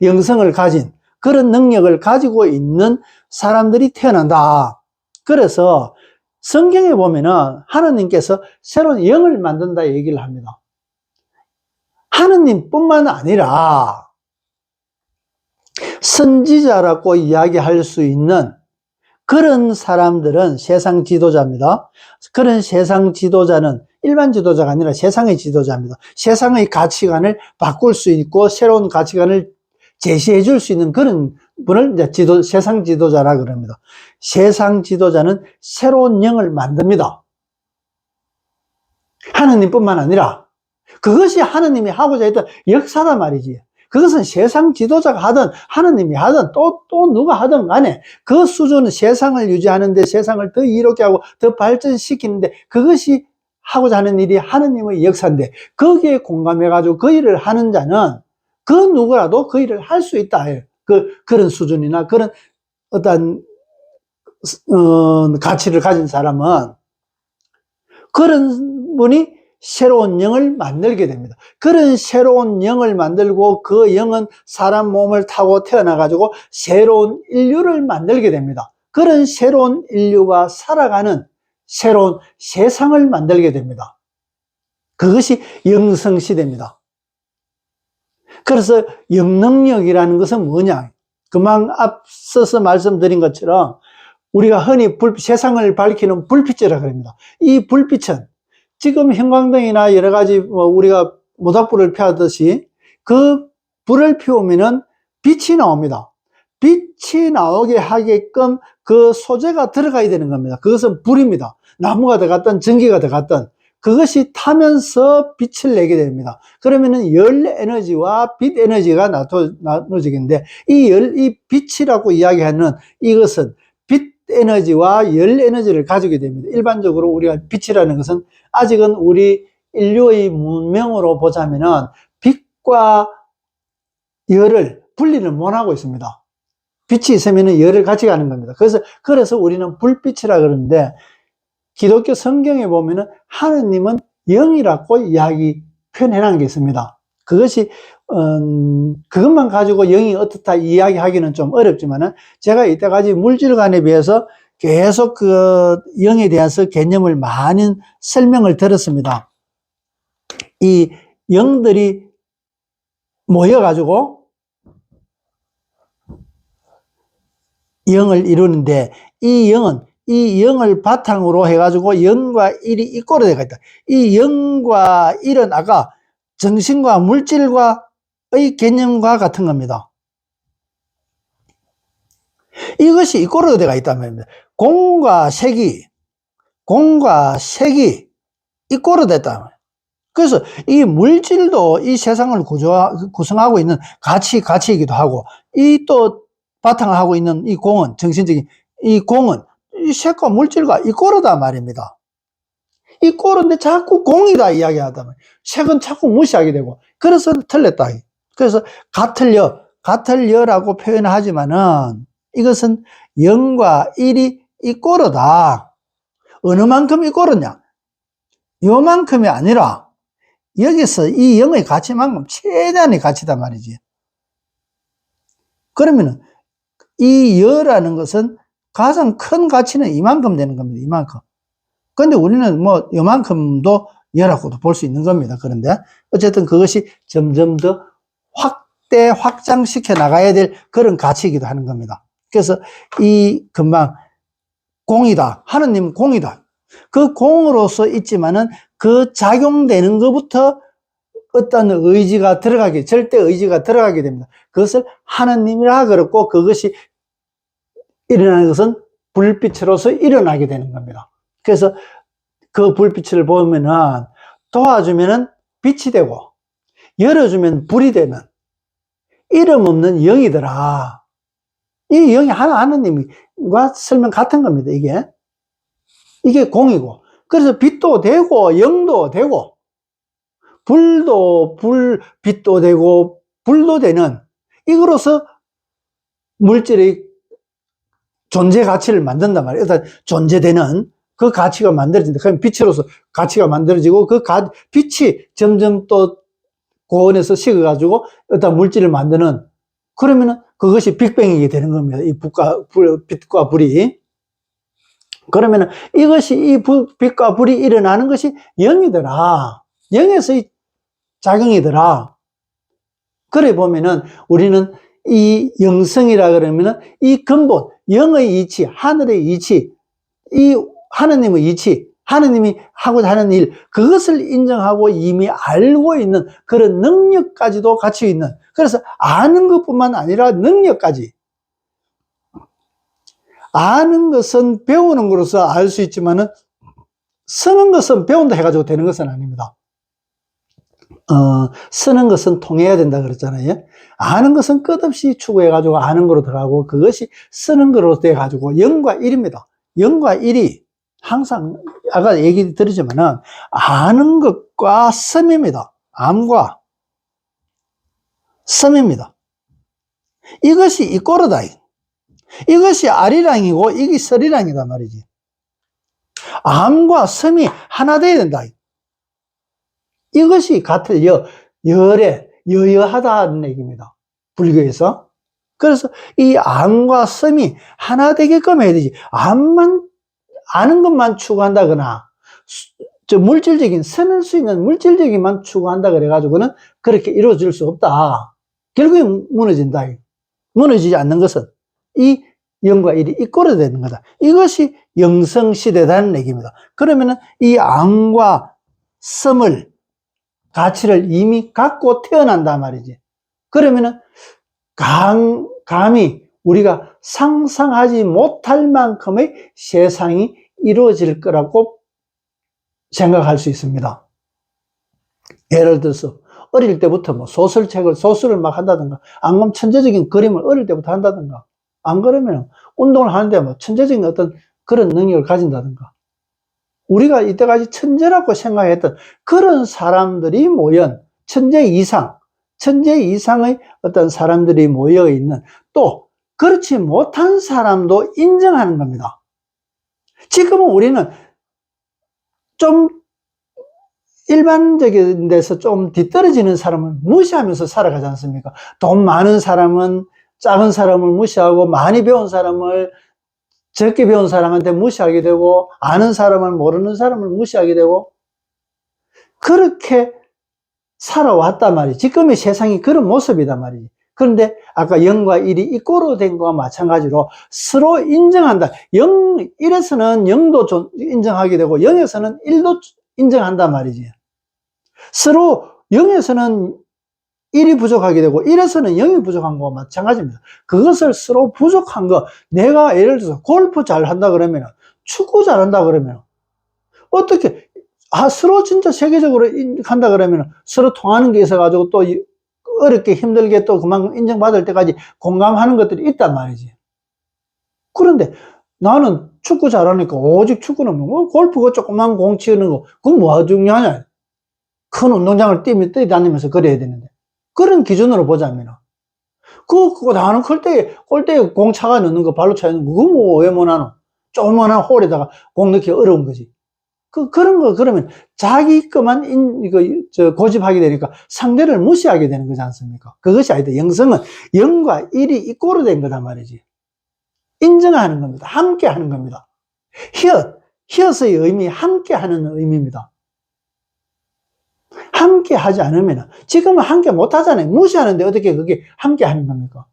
영성을 가진 그런 능력을 가지고 있는 사람들이 태어난다. 그래서 성경에 보면은 하느님께서 새로운 영을 만든다 얘기를 합니다. 하느님뿐만 아니라 선지자라고 이야기할 수 있는 그런 사람들은 세상 지도자입니다. 그런 세상 지도자는 일반 지도자가 아니라 세상의 지도자입니다. 세상의 가치관을 바꿀 수 있고 새로운 가치관을 제시해 줄 수 있는 그런 분을 이제 세상 지도자라 그럽니다. 세상 지도자는 새로운 영을 만듭니다. 하느님뿐만 아니라 그것이 하느님이 하고자 했던 역사단 말이지. 그것은 세상 지도자가 하든 하느님이 하든 또 누가 하든 간에 그 수준은 세상을 유지하는데 세상을 더 이롭게 하고 더 발전시키는데 그것이 하고자 하는 일이 하느님의 역사인데 거기에 공감해가지고 그 일을 하는 자는 그 누구라도 그 일을 할 수 있다. 그런 수준이나 그런 어떤 가치를 가진 사람은 그런 분이 새로운 영을 만들게 됩니다. 그런 새로운 영을 만들고 그 영은 사람 몸을 타고 태어나가지고 새로운 인류를 만들게 됩니다. 그런 새로운 인류가 살아가는 새로운 세상을 만들게 됩니다. 그것이 영성시대입니다. 그래서 영능력이라는 것은 뭐냐? 그만 앞서서 말씀드린 것처럼 우리가 흔히 세상을 밝히는 불빛이라고 합니다. 이 불빛은 지금 형광등이나 여러 가지 우리가 모닥불을 펴듯이 그 불을 피우면은 빛이 나옵니다. 빛이 나오게 하게끔 그 소재가 들어가야 되는 겁니다. 그것은 불입니다. 나무가 들어갔든 전기가 들어갔든 그것이 타면서 빛을 내게 됩니다. 그러면은 열 에너지와 빛 에너지가 나눠지겠는데 이 빛이라고 이야기하는 이것은 빛 에너지와 열 에너지를 가지게 됩니다. 일반적으로 우리가 빛이라는 것은 아직은 우리 인류의 문명으로 보자면은 빛과 열을 분리를 못하고 있습니다. 빛이 있으면은 열을 같이 가는 겁니다. 그래서 우리는 불빛이라 그러는데 기독교 성경에 보면은 하느님은 영이라고 표현해놓은 게 있습니다. 그것이 그것만 가지고 영이 어떻다 이야기하기는 좀 어렵지만은 제가 이때까지 물질관에 비해서 계속 그 영에 대해서 개념을 많이 설명을 들었습니다. 이 영들이 모여가지고 영을 이루는데 이 영을 바탕으로 해가지고 영과 일이 이꼬로 되어 있다. 이 영과 일은 아까 정신과 물질과의 개념과 같은 겁니다. 이것이 이꼬로 되어 있단 말입니다. 공과 색이 이꼬로 됐다. 그래서 이 물질도 이 세상을 구성하고 있는 가치이기도 하고, 이 또 바탕을 하고 있는 이 공은, 정신적인 이 공은 이 색과 물질과 이꼬르다 말입니다. 이꼬르인데 자꾸 공이다 이야기하다 말이에요. 색은 자꾸 무시하게 되고, 그래서 틀렸다. 그래서 같을여라고 표현하지만은 이것은 영과 일이 이꼬르다. 어느 만큼 이꼬르냐? 요만큼이 아니라 여기서 이 영의 가치만큼 최대한의 가치다 말이지. 그러면은 이 여라는 것은 가장 큰 가치는 이만큼 되는 겁니다. 이만큼. 그런데 우리는 뭐 요만큼도 여라고도 볼 수 있는 겁니다. 그런데 어쨌든 그것이 점점 더 확장시켜 나가야 될 그런 가치이기도 하는 겁니다. 그래서 이 금방 공이다. 하느님 공이다. 그 공으로서 있지만은 그 작용되는 것부터 어떤 의지가 절대 의지가 들어가게 됩니다. 그것을 하느님이라 그랬고, 그것이 일어나는 것은 불빛으로서 일어나게 되는 겁니다. 그래서 그 불빛을 보면은 도와주면은 빛이 되고, 열어주면 불이 되는 이름 없는 영이더라. 이 영이 하나님과 설명 같은 겁니다, 이게. 이게 공이고, 그래서 빛도 되고 영도 되고 빛도 되고 불도 되는, 이거로서 물질의 존재 가치를 만든단 말이에요. 일단 존재되는 그 가치가 만들어진다. 그럼 빛으로서 가치가 만들어지고, 빛이 점점 또 고온에서 식어가지고 일단 물질을 만드는, 그러면은 그것이 빅뱅이 되는 겁니다. 이 빛과 불이. 그러면은 이것이, 이 빛과 불이 일어나는 것이 영이더라. 영에서의 작용이더라. 그래 보면은 우리는 이 영성이라 그러면은 이 근본, 영의 이치, 하늘의 이치, 이 하느님의 이치, 하느님이 하고자 하는 일, 그것을 인정하고 이미 알고 있는 그런 능력까지도 갖추고 있는, 그래서 아는 것뿐만 아니라 능력까지. 아는 것은 배우는 것으로서 알 수 있지만은, 쓰는 것은 배운다 해가지고 되는 것은 아닙니다. 쓰는 것은 통해야 된다 그랬잖아요. 아는 것은 끝없이 추구해가지고 아는 거로 들어가고, 그것이 쓰는 거로 돼가지고 영과 일입니다. 영과 일이 항상 아까 얘기 드리지만은 아는 것과 씀입니다. 암과 씀입니다. 이것이 이꼬르다. 이것이 아리랑이고 이게 서리랑이다 말이지. 암과 씀이 하나 돼야 된다. 이것이 같을 여여하다는 얘기입니다. 불교에서. 그래서 이 암과 씀이 하나 되게끔 해야 되지. 아는 것만 추구한다거나, 물질적인, 쓰는 수 있는 물질적인만 추구한다 그래가지고는 그렇게 이루어질 수 없다. 결국에 무너진다. 무너지지 않는 것은 이 영과 일이 이꼬르 되는 거다. 이것이 영성시대다는 얘기입니다. 그러면은 이 암과 씀을, 가치를 이미 갖고 태어난단 말이지. 그러면은 감히 우리가 상상하지 못할 만큼의 세상이 이루어질 거라고 생각할 수 있습니다. 예를 들어서 어릴 때부터 뭐 소설을 막 한다든가, 안 그러면 천재적인 그림을 어릴 때부터 한다든가, 안 그러면 운동을 하는데 뭐 천재적인 어떤 그런 능력을 가진다든가, 우리가 이때까지 천재라고 생각했던 그런 사람들이 모여 천재 이상의 어떤 사람들이 모여 있는, 또 그렇지 못한 사람도 인정하는 겁니다. 지금은 우리는 좀 일반적인 데서 좀 뒤떨어지는 사람을 무시하면서 살아가지 않습니까? 돈 많은 사람은 작은 사람을 무시하고, 많이 배운 사람을 적게 배운 사람한테 무시하게 되고, 아는 사람을 모르는 사람을 무시하게 되고, 그렇게 살아왔단 말이지. 지금의 세상이 그런 모습이단 말이지. 그런데 아까 영과 일이 이꼬로 된 거와 마찬가지로 서로 인정한다. 1에서는 영도 인정하게 되고 0에서는 1도 인정한단 말이지. 서로 0에서는 1이 부족하게 되고 1에서는 0이 부족한 거와 마찬가지입니다. 그것을 서로 부족한 거, 내가 예를 들어서 골프 잘 한다 그러면, 축구 잘 한다 그러면, 어떻게 서로 진짜 세계적으로 한다 그러면 서로 통하는 게 있어가지고 또 어렵게 힘들게 또 그만큼 인정받을 때까지 공감하는 것들이 있단 말이지. 그런데 나는 축구 잘하니까 오직 축구는 뭐 골프 그 조그만 공 치는 거, 그건 뭐가 중요하냐. 큰 운동장을 뛰다니면서 그래야 되는데. 그런 기준으로 보자면, 나는 골대에 공 차가 넣는 거, 발로 차는 거, 그거 뭐 왜 못하노? 조그만한 홀에다가 공 넣기 어려운 거지. 그런 거, 그러면 자기 것만 고집하게 되니까 상대를 무시하게 되는 거지 않습니까? 그것이 아니다. 영성은 영과 일이 이꼬로 된 거단 말이지. 인정하는 겁니다. 함께 하는 겁니다. 히읗의 의미, 함께 하는 의미입니다. 함께 하지 않으면, 지금은 함께 못 하잖아요. 무시하는데 어떻게 그게 함께 하는 겁니까?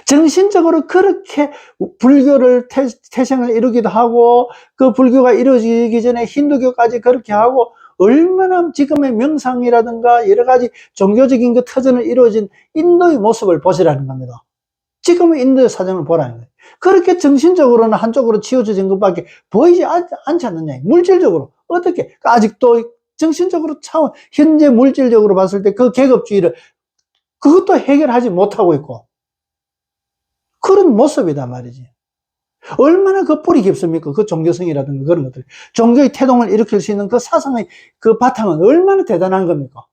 정신적으로 그렇게 불교를 태생을 이루기도 하고, 그 불교가 이루어지기 전에 힌두교까지 그렇게 하고, 얼마나 지금의 명상이라든가 여러 가지 종교적인 그 터전을 이루어진 인도의 모습을 보시라는 겁니다. 지금의 인도의 사정을 보라는 거예요. 그렇게 정신적으로는 한쪽으로 치우쳐진 것밖에 보이지 않지 않느냐. 물질적으로 어떻게 아직도 정신적으로 차원, 현재 물질적으로 봤을 때 그 계급주의를, 그것도 해결하지 못하고 있고, 그런 모습이단 말이지. 얼마나 그 뿌리 깊습니까? 그 종교성이라든가 그런 것들. 종교의 태동을 일으킬 수 있는 그 사상의 그 바탕은 얼마나 대단한 겁니까?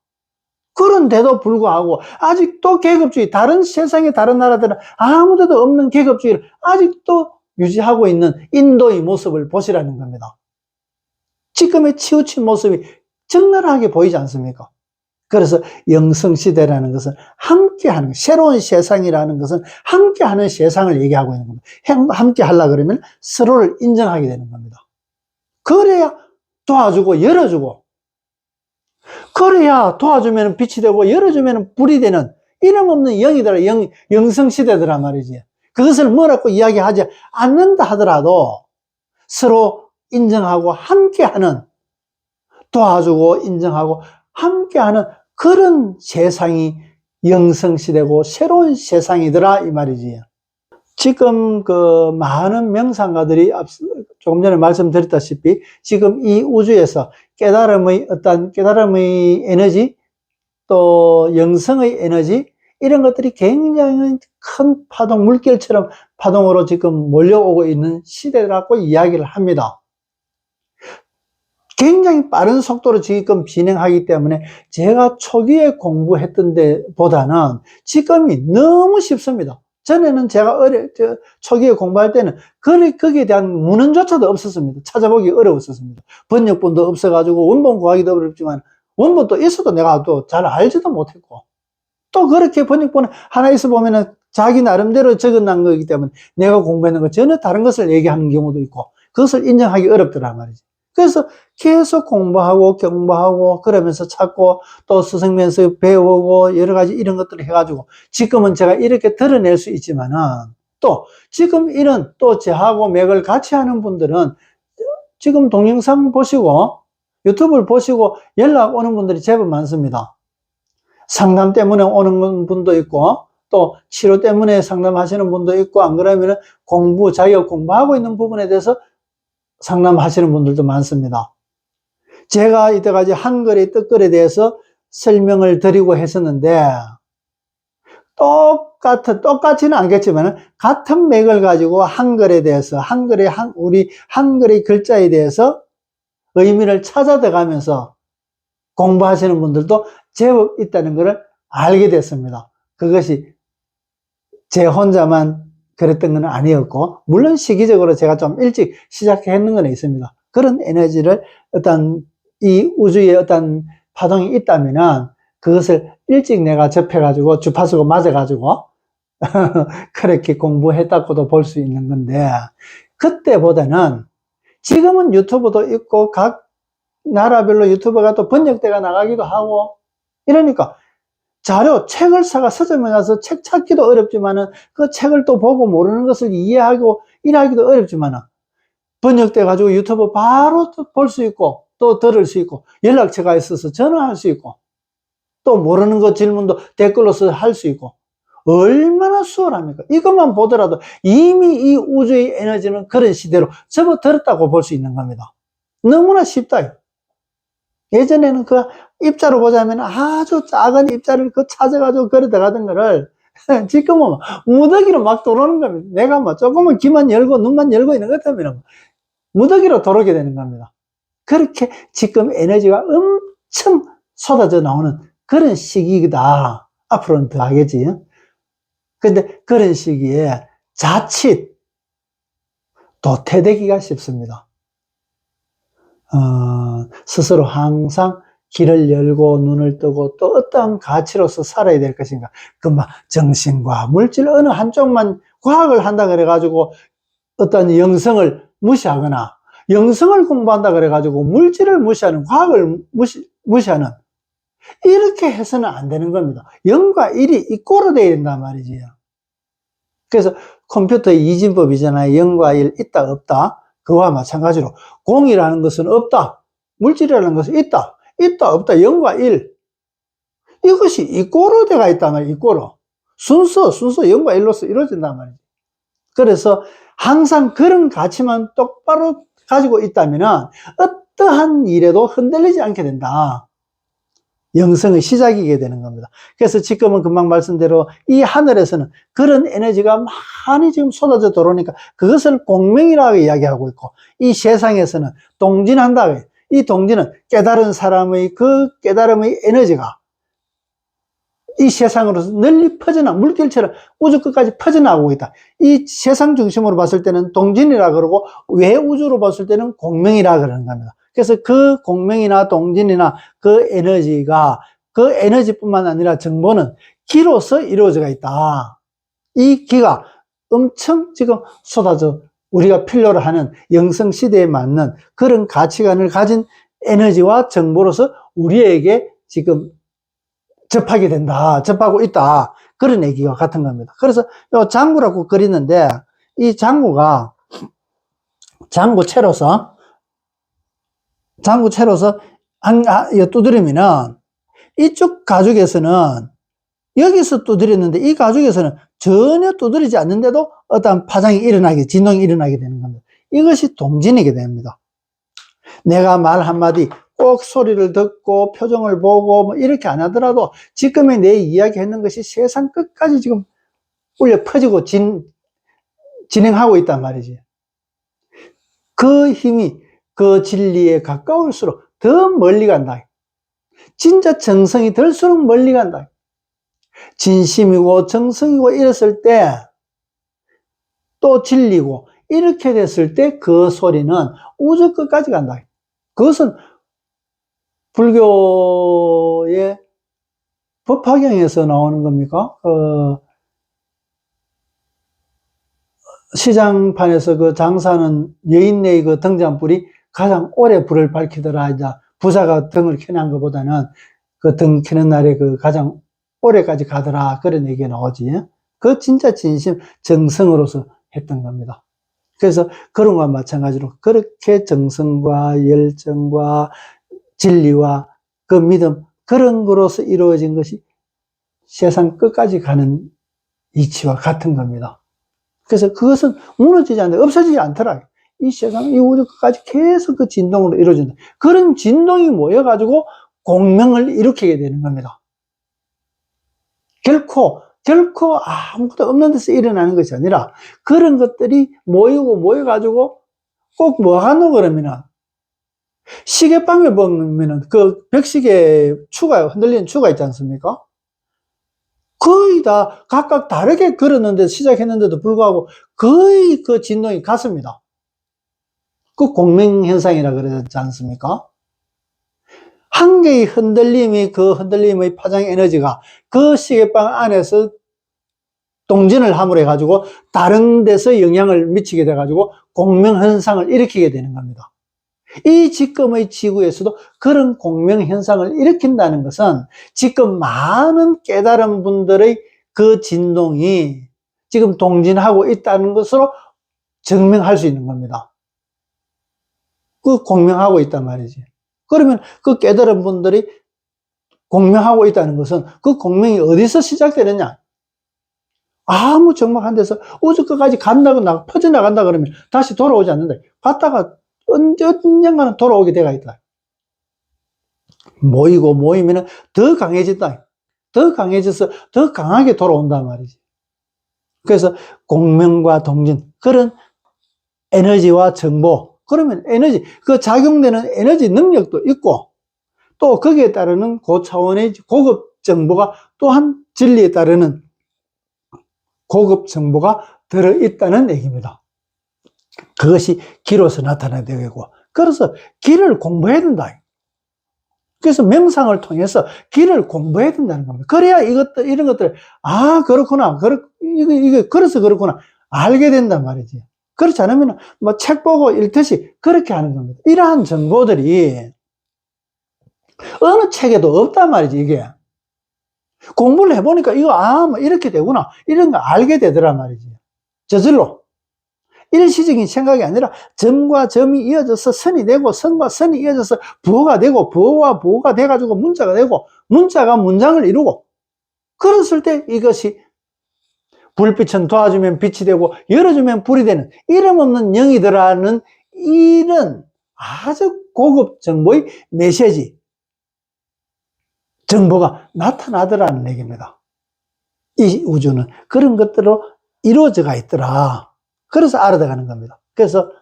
그런데도 불구하고 아직도 계급주의, 다른 세상의 다른 나라들은 아무데도 없는 계급주의를 아직도 유지하고 있는 인도의 모습을 보시라는 겁니다. 지금의 치우친 모습이 적나라하게 보이지 않습니까? 그래서 영성시대라는 것은 함께하는, 새로운 세상이라는 것은 함께하는 세상을 얘기하고 있는 겁니다. 함께 하려고 그러면 서로를 인정하게 되는 겁니다. 그래야 도와주고 열어주고, 그래야 도와주면 빛이 되고 열어주면 불이 되는 이름 없는 영이더라, 영성시대더란 말이지. 그것을 뭐라고 이야기하지 않는다 하더라도 서로 인정하고 함께하는, 도와주고 인정하고 함께하는 그런 세상이 영성시대고 새로운 세상이더라 이 말이지. 지금 그 많은 명상가들이 조금 전에 말씀드렸다시피 지금 이 우주에서 깨달음의 에너지, 또 영성의 에너지, 이런 것들이 굉장히 큰 파동, 물결처럼 파동으로 지금 몰려오고 있는 시대라고 이야기를 합니다. 굉장히 빠른 속도로 지금 진행하기 때문에 제가 초기에 공부했던 데보다는 지금이 너무 쉽습니다. 전에는 제가 초기에 공부할 때는 거기에 대한 문헌조차도 없었습니다. 찾아보기 어려웠었습니다. 번역본도 없어가지고 원본 구하기도 어렵지만 원본도 있어도 내가 또 잘 알지도 못했고, 또 그렇게 번역본 하나 있어 보면은 자기 나름대로 적어놓은 거기 때문에 내가 공부했는 거 전혀 다른 것을 얘기하는 경우도 있고 그것을 인정하기 어렵더란 말이지. 그래서 계속 공부하고 경부하고 그러면서 찾고 또 스승면서 배우고 여러 가지 이런 것들을 해가지고 지금은 제가 이렇게 드러낼 수 있지만은, 또 지금 이런 또 저하고 맥을 같이 하는 분들은 지금 동영상 보시고 유튜브를 보시고 연락 오는 분들이 제법 많습니다. 상담 때문에 오는 분도 있고 또 치료 때문에 상담하시는 분도 있고, 안 그러면은 자기가 공부하고 있는 부분에 대해서 상담하시는 분들도 많습니다. 제가 이때까지 한글의 뜻글에 대해서 설명을 드리고 했었는데, 똑같지는 않겠지만, 같은 맥을 가지고 한글에 대해서, 우리 한글의 글자에 대해서 의미를 찾아 들어가면서 공부하시는 분들도 제법 있다는 것을 알게 됐습니다. 그것이 제 혼자만 그랬던 건 아니었고, 물론 시기적으로 제가 좀 일찍 시작했는 건 있습니다. 그런 에너지를 이 우주에 어떤 파동이 있다면은 그것을 일찍 내가 접해가지고 주파수가 맞아가지고 그렇게 공부했다고도 볼 수 있는 건데, 그때보다는 지금은 유튜브도 있고 각 나라별로 유튜브가 또 번역돼가 나가기도 하고 이러니까 책을 사가 서점에 가서 책 찾기도 어렵지만은 그 책을 또 보고 모르는 것을 이해하고 일하기도 어렵지만은 번역돼 가지고 유튜브 바로 볼 수 있고 또 들을 수 있고 연락처가 있어서 전화할 수 있고 또 모르는 거 질문도 댓글로서 할 수 있고 얼마나 수월합니까? 이것만 보더라도 이미 이 우주의 에너지는 그런 시대로 접어들었다고 볼 수 있는 겁니다. 너무나 쉽다. 예전에는 그 입자로 보자면 아주 작은 입자를 찾아가지고 걸어 들어가던 거를 지금은 무더기로 막 들어오는 겁니다. 내가 뭐 조금만 귀만 열고 눈만 열고 있는 것 같으면 무더기로 들어오게 되는 겁니다. 그렇게 지금 에너지가 엄청 쏟아져 나오는 그런 시기다. 앞으로는 더 하겠지. 근데 그런 시기에 자칫 도태되기가 쉽습니다. 스스로 항상 길을 열고 눈을 뜨고 또 어떠한 가치로서 살아야 될 것인가. 정신과 물질 어느 한쪽만 과학을 한다 그래가지고 어떤 영성을 무시하거나 영성을 공부한다 그래가지고 물질을 무시하는, 과학을 무시하는, 이렇게 해서는 안 되는 겁니다. 0과 1이 이꼬로 되어야 된단 말이지요. 그래서 컴퓨터의 이진법이잖아요. 0과 1, 있다 없다. 그와 마찬가지로 공이라는 것은 없다, 물질이라는 것은 있다 없다, 0과 1, 이것이 이꼬로 되어 있단 말이에요. 이꼬로 순서 0과 1로서 이루어진단 말이에요. 그래서 항상 그런 가치만 똑바로 가지고 있다면 어떠한 일에도 흔들리지 않게 된다. 영성의 시작이게 되는 겁니다. 그래서 지금은 금방 말씀대로 이 하늘에서는 그런 에너지가 많이 지금 쏟아져 들어오니까 그것을 공명이라고 이야기하고 있고, 이 세상에서는 동진한다. 이 동진은 깨달은 사람의 그 깨달음의 에너지가 이 세상으로서 널리 물길처럼 우주 끝까지 퍼져나가고 있다. 이 세상 중심으로 봤을 때는 동진이라 그러고, 외 우주로 봤을 때는 공명이라 그러는 겁니다. 그래서 그 공명이나 동진이나 그 에너지가, 그 에너지뿐만 아니라 정보는 기로서 이루어져 있다. 이 기가 엄청 지금 쏟아져 우리가 필요로 하는 영성 시대에 맞는 그런 가치관을 가진 에너지와 정보로서 우리에게 지금 접하게 된다, 접하고 있다, 그런 얘기와 같은 겁니다. 그래서 요 장구라고 그리는데, 이 장구가 장구채로서 두드리면은 이쪽 가죽에서는 여기서 두드렸는데 이 가죽에서는 전혀 두드리지 않는데도 어떤 파장이 일어나게, 진동이 일어나게 되는 겁니다. 이것이 동진이게 됩니다. 내가 말 한마디 꼭 소리를 듣고 표정을 보고 뭐 이렇게 안 하더라도 지금의 내 이야기했는 것이 세상 끝까지 지금 울려 퍼지고 진행하고 있단 말이지. 그 힘이 그 진리에 가까울수록 더 멀리 간다. 진짜 정성이 들수록 멀리 간다. 진심이고 정성이고 이랬을 때 또 진리고 이렇게 됐을 때 그 소리는 우주 끝까지 간다. 그것은 불교의 법화경에서 나오는 겁니까? 시장판에서 그 장사하는 여인네의 그 등잔불이 가장 오래 불을 밝히더라. 이제 부자가 등을 켜는 것보다는 그 등 켜는 날에 그 가장 오래까지 가더라. 그런 얘기가 나오지. 그 진짜 진심, 정성으로서 했던 겁니다. 그래서 그런 것과 마찬가지로 그렇게 정성과 열정과 진리와 그 믿음, 그런 거로서 이루어진 것이 세상 끝까지 가는 이치와 같은 겁니다. 그래서 그것은 무너지지 않는다, 없어지지 않더라. 이 세상, 이 우주 끝까지 계속 그 진동으로 이루어진다. 그런 진동이 모여가지고 공명을 일으키게 되는 겁니다. 결코 아무것도 없는 데서 일어나는 것이 아니라 그런 것들이 모여가지고 꼭 뭐 하노 그러면은 시계방에 보면은 그 벽시계 추가, 흔들리는 추가 있지 않습니까? 거의 다 각각 다르게 걸었는데 시작했는데도 불구하고 거의 그 진동이 같습니다. 그 공명현상이라 그러지 않습니까? 한 개의 흔들림이 그 흔들림의 파장 에너지가 그 시계방 안에서 동진을 함으로 해가지고 다른 데서 영향을 미치게 돼가지고 공명현상을 일으키게 되는 겁니다. 이 지금의 지구에서도 그런 공명현상을 일으킨다는 것은 지금 많은 깨달은 분들의 그 진동이 지금 동진하고 있다는 것으로 증명할 수 있는 겁니다. 그 공명하고 있단 말이지. 그러면 그 깨달은 분들이 공명하고 있다는 것은 그 공명이 어디서 시작되느냐? 아무 정막한 데서 우주 끝까지 간다고 퍼져나간다 그러면 다시 돌아오지 않는다. 갔다가 언젠가는 돌아오게 돼가 있다. 모이면은 더 강해진다. 더 강해져서 더 강하게 돌아온단 말이지. 그래서 공명과 동진, 그런 에너지와 정보, 그러면 에너지, 그 작용되는 에너지 능력도 있고, 또 거기에 따르는 고차원의 고급 정보가 또한 진리에 따르는 고급 정보가 들어있다는 얘기입니다. 그것이 기로서 나타나야 되고, 그래서 기를 공부해야 된다. 그래서 명상을 통해서 기를 공부해야 된다는 겁니다. 그래야 이런 것들, 그렇구나. 이게 그래서 그렇구나. 알게 된단 말이지. 그렇지 않으면 뭐 책 보고 읽듯이 그렇게 하는 겁니다. 이러한 정보들이 어느 책에도 없단 말이지, 이게. 공부를 해보니까 이거, 뭐 이렇게 되구나. 이런 거 알게 되더란 말이지. 저절로. 일시적인 생각이 아니라 점과 점이 이어져서 선이 되고, 선과 선이 이어져서 부호가 되고, 부호와 부호가 돼가지고 문자가 되고, 문자가 문장을 이루고, 그랬을 때 이것이 불빛은 도와주면 빛이 되고, 열어주면 불이 되는, 이름 없는 영이더라는 이런 아주 고급 정보의 메시지, 정보가 나타나더라는 얘기입니다. 이 우주는 그런 것들로 이루어져가 있더라. 그래서 알아가는 겁니다. 그래서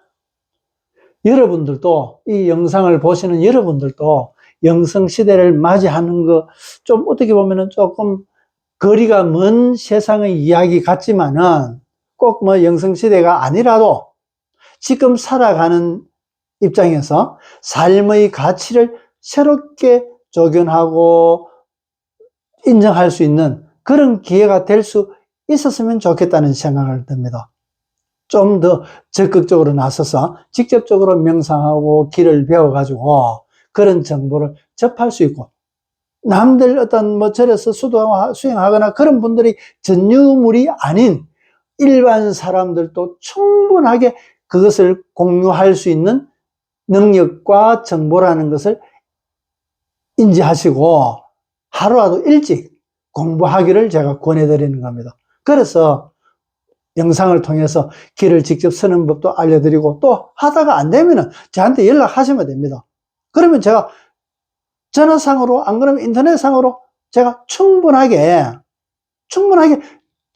여러분들도, 이 영상을 보시는 여러분들도 영성시대를 맞이하는 거 좀 어떻게 보면은 조금 거리가 먼 세상의 이야기 같지만은 꼭 뭐 영성시대가 아니라도 지금 살아가는 입장에서 삶의 가치를 새롭게 적용하고 인정할 수 있는 그런 기회가 될 수 있었으면 좋겠다는 생각을 듭니다. 좀 더 적극적으로 나서서 직접적으로 명상하고 길을 배워가지고 그런 정보를 접할 수 있고, 남들 어떤 뭐 절에서 수행하거나 그런 분들이 전유물이 아닌 일반 사람들도 충분하게 그것을 공유할 수 있는 능력과 정보라는 것을 인지하시고 하루라도 일찍 공부하기를 제가 권해드리는 겁니다. 그래서 영상을 통해서 길을 직접 서는 법도 알려드리고, 또 하다가 안 되면은 저한테 연락하시면 됩니다. 그러면 제가 전화상으로, 안 그러면 인터넷상으로 제가 충분하게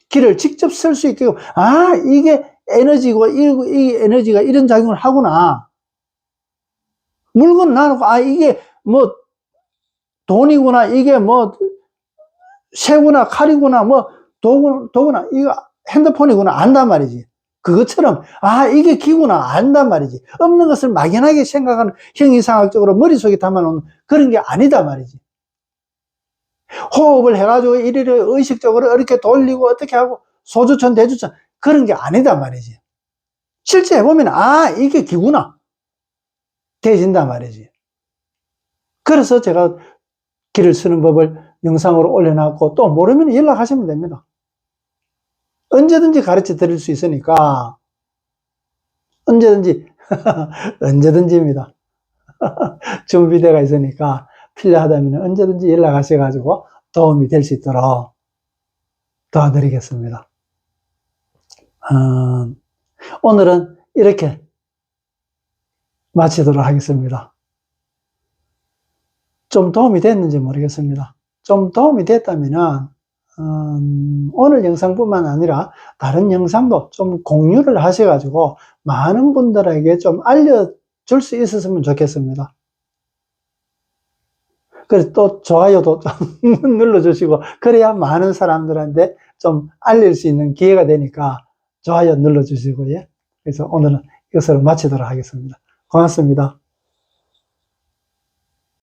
길을 직접 쓸 수 있게, 아, 이게 에너지고, 이 에너지가 이런 작용을 하구나. 물건 나누고, 아, 이게 뭐 돈이구나, 이게 뭐 새구나, 칼이구나, 뭐 도구나, 이거 핸드폰이구나, 안단 말이지. 그것처럼, 아, 이게 기구나, 안단 말이지. 없는 것을 막연하게 생각하는, 형이상학적으로 머릿속에 담아놓는 그런 게 아니다 말이지. 호흡을 해가지고 이리를 의식적으로 이렇게 돌리고 어떻게 하고 소주천, 대주천, 그런 게 아니다 말이지. 실제 해보면, 아, 이게 기구나. 돼진단 말이지. 그래서 제가 길을 쓰는 법을 영상으로 올려놨고, 또 모르면 연락하시면 됩니다. 언제든지 가르쳐 드릴 수 있으니까, 언제든지, 언제든지입니다. 준비되어 있으니까, 필요하다면 언제든지 연락하셔가지고 도움이 될 수 있도록 도와드리겠습니다. 오늘은 이렇게 마치도록 하겠습니다. 좀 도움이 됐는지 모르겠습니다. 좀 도움이 됐다면 오늘 영상뿐만 아니라 다른 영상도 좀 공유를 하셔가지고 많은 분들에게 좀 알려줄 수 있었으면 좋겠습니다. 그래서 또 좋아요도 좀 눌러주시고, 그래야 많은 사람들한테 좀 알릴 수 있는 기회가 되니까 좋아요 눌러주시고요. 그래서 오늘은 이것으로 마치도록 하겠습니다. 고맙습니다.